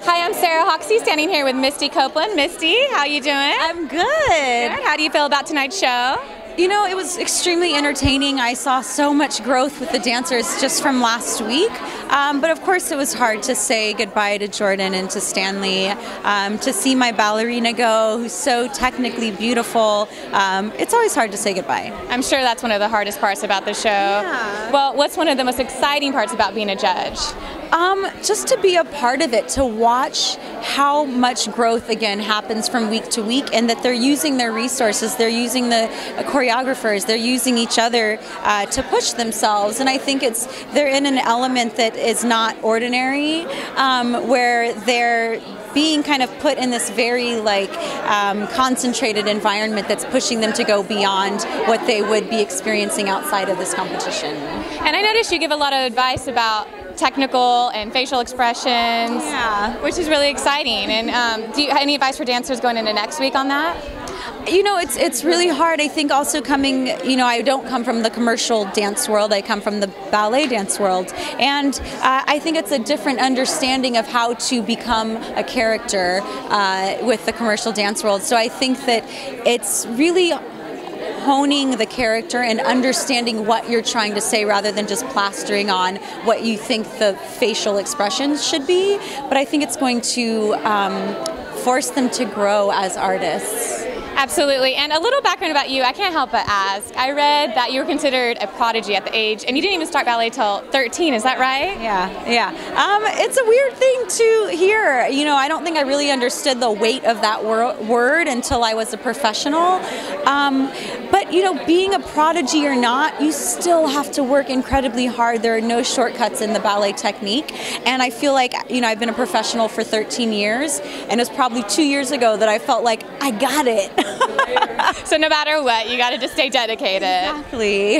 Hi, I'm Sarah Hoxie, standing here with Misty Copeland. Misty, how you doing? I'm good. Good. How do you feel about tonight's show? You know, it was extremely entertaining. I saw so much growth with the dancers just from last week. But of course it was hard to say goodbye to Jordan and to Stanley. To see my ballerina go, who's so technically beautiful. It's always hard to say goodbye. I'm sure that's one of the hardest parts about the show. Yeah. Well, what's one of the most exciting parts about being a judge? Just to be a part of it, to watch how much growth again happens from week to week, and that they're using their resources, they're using the choreographers, they're using each other to push themselves. And I think they're in an element that is not ordinary, where they're being kind of put in this very concentrated environment that's pushing them to go beyond what they would be experiencing outside of this competition. And I noticed you give a lot of advice about technical and facial expressions, yeah, which is really exciting. And do you have any advice for dancers going into next week on that? You know, it's really hard. I think also coming, you know, I don't come from the commercial dance world, I come from the ballet dance world. And I think it's a different understanding of how to become a character with the commercial dance world. So I think that it's really honing the character and understanding what you're trying to say rather than just plastering on what you think the facial expressions should be. But I think it's going to force them to grow as artists. Absolutely. And a little background about you, I can't help but ask. I read that you were considered a prodigy at the age, and you didn't even start ballet till 13, is that right? Yeah. It's a weird thing to hear. You know, I don't think I really understood the weight of that word until I was a professional. But, you know, being a prodigy or not, you still have to work incredibly hard. There are no shortcuts in the ballet technique. And I feel like, you know, I've been a professional for 13 years, and it was probably 2 years ago that I felt like I got it. So no matter what, you got to just stay dedicated. Exactly.